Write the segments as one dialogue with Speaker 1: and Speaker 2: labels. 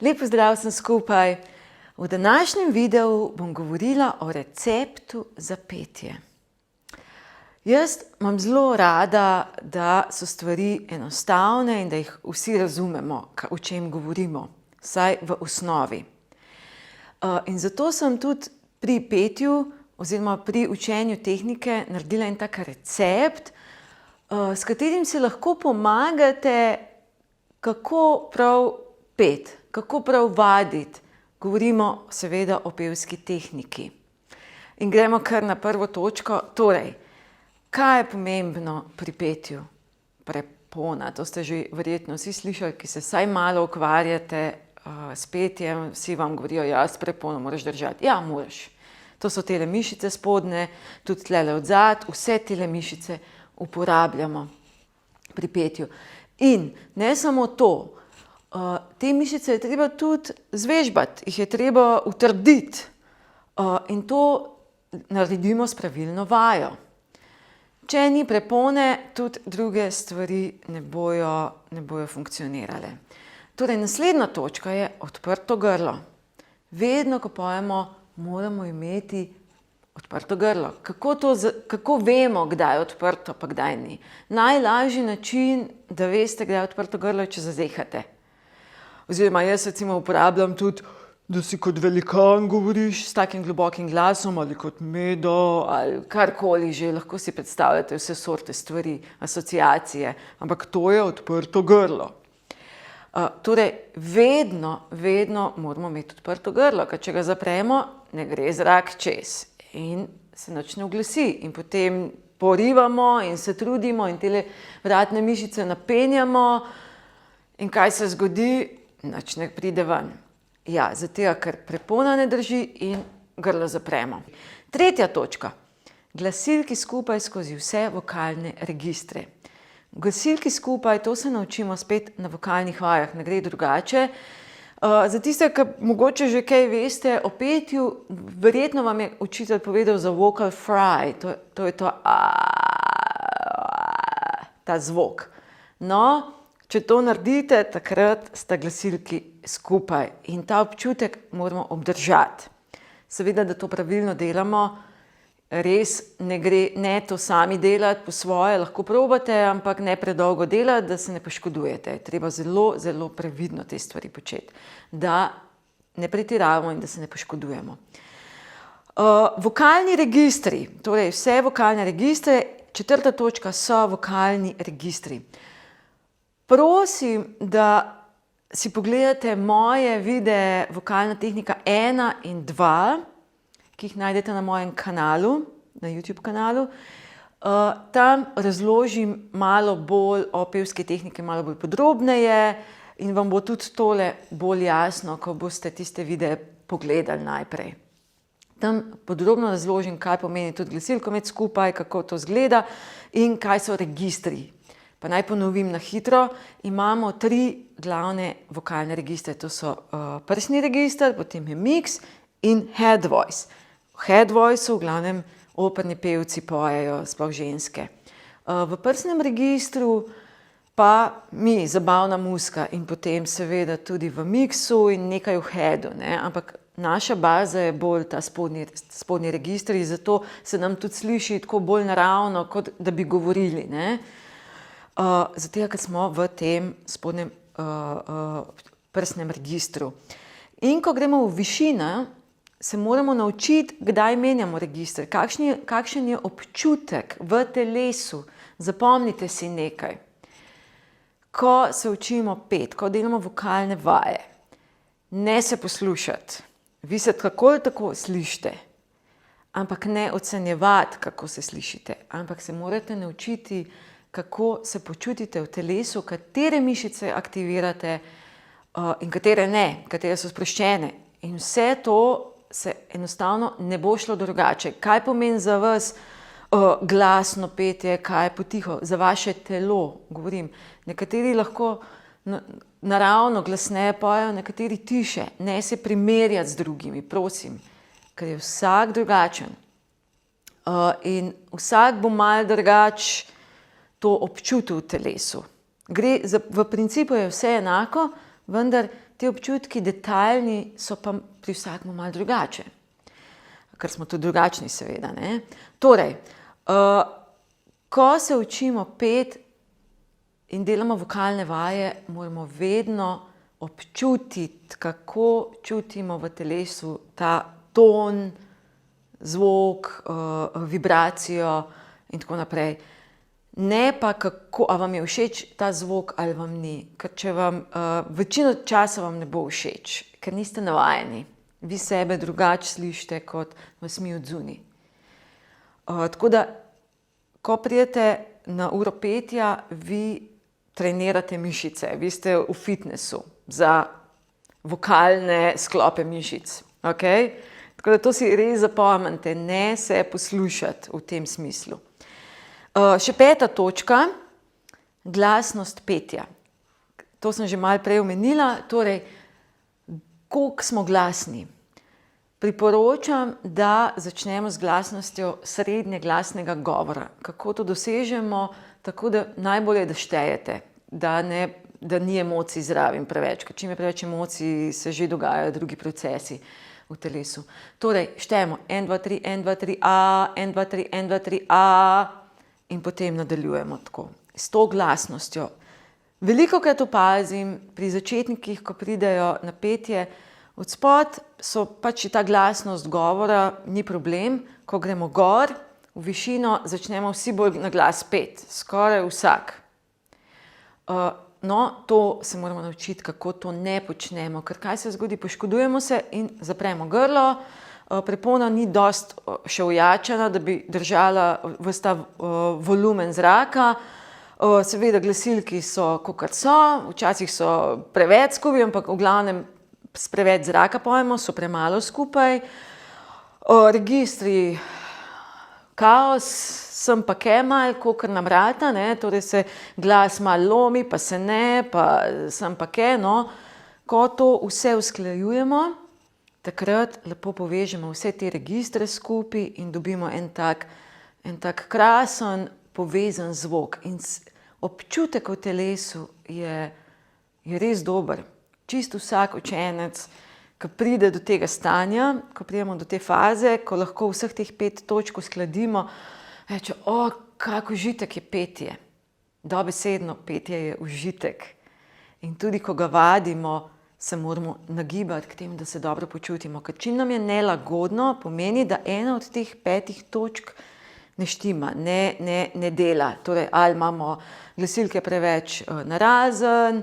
Speaker 1: Lep pozdrav sem skupaj. V današnjem videu bom govorila o receptu za petje. Jaz imam zelo rada, da so stvari enostavne in da jih vsi razumemo, o čem govorimo, vsaj v osnovi. In zato sem tudi pri petju oziroma pri učenju tehnike naredila en tak recept, s katerim si lahko pomagate, kako prav peti, kako prav vaditi. Govorimo seveda o pevski tehniki. In gremo kar na prvo točko. Torej, kaj je pomembno pri petju? Prepona. To ste že verjetno vsi slišali, ki se vsaj malo ukvarjate s petjem. Vsi vam govorijo, ja, s prepono moraš držati. Ja, moraš. To so tele mišice spodnje, tudi tlele odzad. Vse tele mišice uporabljamo pri petju. In ne samo to. Te mišice je treba tudi zvežbati, jih je treba utrditi. In to naredimo s pravilno vajo. Če ni prepone, tudi druge stvari ne bojo funkcionirale. Torej, naslednja točka je odprto grlo. Vedno, ko pojemo, moramo imeti odprto grlo. Kako vemo, kdaj je odprto, pa kdaj ni? Najlažji način, da veste, kdaj je odprto grlo, je, če zazehate. Oziroma, jaz recimo uporabljam tudi, da si kot velikan govoriš s takim globokim glasom ali kot medo ali karkoli že. Lahko si predstavljate vse sorte stvari, asociacije, ampak to je odprto grlo. Torej, vedno moramo imeti odprto grlo, ker če ga zapremo, ne gre zrak čez in se nič ne oglasi. In potem porivamo in se trudimo in tele vratne mišice napenjamo. In kaj se zgodi? Nič ne pride ven. Ja, zato, ker prepona ne drži in grlo zapremo. Tretja točka. Glasilki skupaj skozi vse vokalne registre. Glasilki skupaj, to se naučimo spet na vokalnih vajah, ne gre drugače. Za tiste, ki mogoče že kaj veste o petju, verjetno vam je učitelj povedal za vocal fry. To je to ta zvok. No, če to naredite, takrat sta glasilki skupaj in ta občutek moramo obdržati. Seveda, da to pravilno delamo, res ne gre ne to sami delati po svoje, lahko probate, ampak ne predolgo delati, da se ne poškodujete. Treba zelo previdno te stvari početi, da ne pretiravamo in da se ne poškodujemo. Vokalni registri, torej vse vokalne registre, četrta točka so vokalni registri. Prosim, da si pogledate moje videe Vokalna tehnika 1 in 2, ki jih najdete na mojem kanalu, na YouTube kanalu. Tam razložim malo bolj o pevski tehniki, malo bolj podrobneje in vam bo tudi tole bolj jasno, ko boste tiste videe pogledali najprej. Tam podrobno razložim, kaj pomeni tudi glasilko imeti skupaj, kako to izgleda in kaj so registri. Pa naj ponovim na hitro, imamo 3 glavne vokalne registre. To so prsni register, potem je mix in head voice. V head voiceu v glavnem operni pevci pojejo, sploh ženske. V prsnem registru pa mi, zabavna muzika in potem seveda tudi v mixu in nekaj v headu, ne? Ampak naša baza je bolj ta spodnji registri, zato se nam tudi sliši tako bolj naravno, kot da bi govorili, ne? Zato, ker smo v tem spodnjem prsnem registru. In ko gremo v višino, se moramo naučiti, kdaj menjamo register, kakšen je občutek v telesu. Zapomnite si nekaj. Ko se učimo peti, ko delamo vokalne vaje, ne se poslušati. Vi se tako ali tako slišite, ampak ne ocenjevati, kako se slišite, ampak se morate naučiti, kako se počutite v telesu, katere mišice aktivirate in katere ne, katere so sproščene. In vse to se enostavno ne bo šlo drugače. Kaj pomeni za vas glasno petje, kaj je potiho, za vaše telo, govorim. Nekateri lahko naravno glasneje pojejo, nekateri tiše. Ne se primerjati z drugimi, prosim, ker je vsak drugačen. In vsak bo malo drugače to občutil v telesu. V principu je vse enako, vendar ti občutki detaljni so pa pri vsakmu malo drugače. Ker smo tudi drugačni, seveda, ne. Torej, ko se učimo peti in delamo vokalne vaje, moramo vedno občutiti, kako čutimo v telesu ta ton, zvok, vibracijo in tako naprej. Ne pa kako, a vam je všeč ta zvok ali vam ni. Ker če vam, večino časa vam ne bo všeč, ker niste navajeni. Vi sebe drugače slišite, kot vas mi odzunaj. Tako da, ko pridete na uro petja, vi trenirate mišice. Vi ste v fitnessu za vokalne sklope mišic. Okay? Tako da to si res zapomnite, ne se poslušati v tem smislu. Še 5. točka, glasnost petja. To sem že malo prej omenila, torej, koliko smo glasni. Priporočam, da začnemo z glasnostjo srednje glasnega govora. Kako to dosežemo? Tako da najbolje, da štejete, da ni emocij zraven preveč, ker čim je preveč emocij, se že dogajajo drugi procesi v telesu. Torej, štejemo 1, 2, 3, 1, 2, 3, a, 1, 2, 3, 1, 2, 3, a in potem nadaljujemo tako, s to glasnostjo. Velikokrat opazim pri začetnikih, ko pridejo na petje, od spod so pač ta glasnost govora, ni problem, ko gremo gor, v višino začnemo vsi bolj na glas peti, skoraj vsak. No, to se moramo naučiti, kako to ne počnemo, ker kaj se zgodi, poškodujemo se in zapremo grlo, prepona ni dosti še ojačana, da bi držala ves ta volumen zraka. Seveda glasilki so, kakor so, včasih so preveč skupaj, ampak v glavnem s preveč zraka pojemo, so premalo skupaj. Registri, kaos, sem pa kemal, kakor nam rata, ne, torej se glas malo lomi, pa se ne, pa sem pa ke, no. Ko to vse usklajujemo, takrat lepo povežemo vse te registre skupaj in dobimo en tak krasen, povezan zvok. In občutek v telesu je res dober. Čisto vsak učenec, ko pride do tega stanja, ko pridemo do te faze, ko lahko vseh teh 5 točk uskladimo, reče, kak užitek je petje. Dobesedno petje je užitek. In tudi, ko ga vadimo, se moramo nagibati k temu, da se dobro počutimo. Ker čim nam je nelagodno, pomeni, da ena od teh 5 točk ne štima, ne dela. Torej, ali imamo glasilke preveč narazen,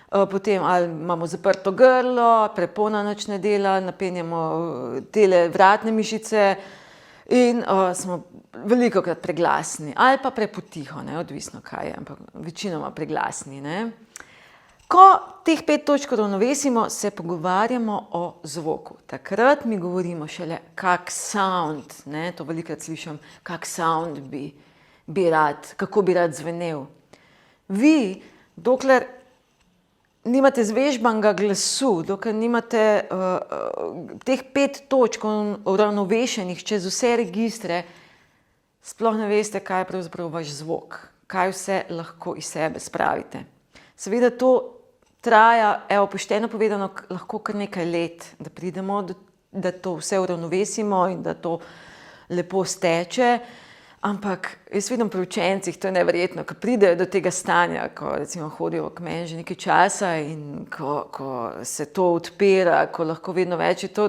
Speaker 1: potem ali imamo zaprto grlo, prepona nič ne dela, napenjamo tele vratne mišice in smo velikokrat preglasni. Ali pa prepotiho, ne, odvisno kaj je, ampak večinoma preglasni, ne. Ko teh 5 točk uravnovesimo, se pogovarjamo o zvoku. Takrat mi govorimo šele, kak sound, ne, to velikokrat slišim, kak sound bi rad, kako bi rad zvenel. Vi, dokler nimate zvežbanega glasu, dokler nimate teh 5 točk uravnovešenih čez vse registre, sploh ne veste, kaj je pravzaprav vaš zvok, kaj vse lahko iz sebe spravite. Seveda to traja, pošteno povedano, lahko kar nekaj let, da pridemo, da to vse uravnovesimo in da to lepo steče. Ampak jaz vidim pri učencih, to je neverjetno, ko pridejo do tega stanja, ko recimo hodijo k meni že nekaj časa in ko se to odpira, ko lahko vedno več, to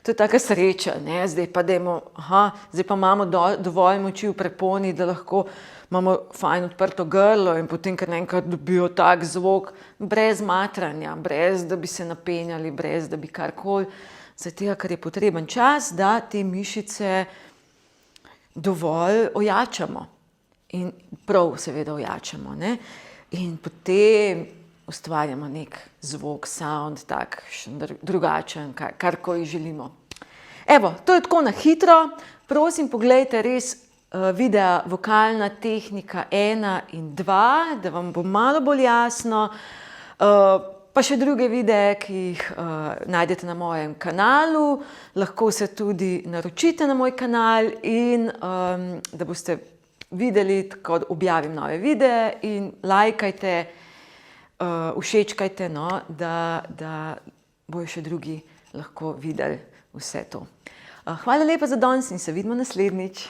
Speaker 1: je taka sreča, ne, zdaj pa imamo dovolj moči v preponi, da lahko imamo fajn odprto grlo in potem kar naenkrat dobijo tak zvok, brez matranja, brez da bi se napenjali, brez da bi karkoli, zaradi tega, ker je potreben čas, da te mišice dovolj ojačamo. In prav seveda ojačamo, ne. In potem ustvarjamo nek zvok, sound, tak drugačen, karkoli želimo. Evo, to je tako na hitro. Prosim, poglejte res videa Vokalna tehnika 1 in 2, da vam bo malo bolj jasno. Pa še druge videe, ki jih najdete na mojem kanalu. Lahko se tudi naročite na moj kanal in da boste videli, ko objavim nove videe, in lajkajte, všečkajte, no, da bojo še drugi lahko videli vse to. Hvala lepa za danes in se vidimo naslednjič.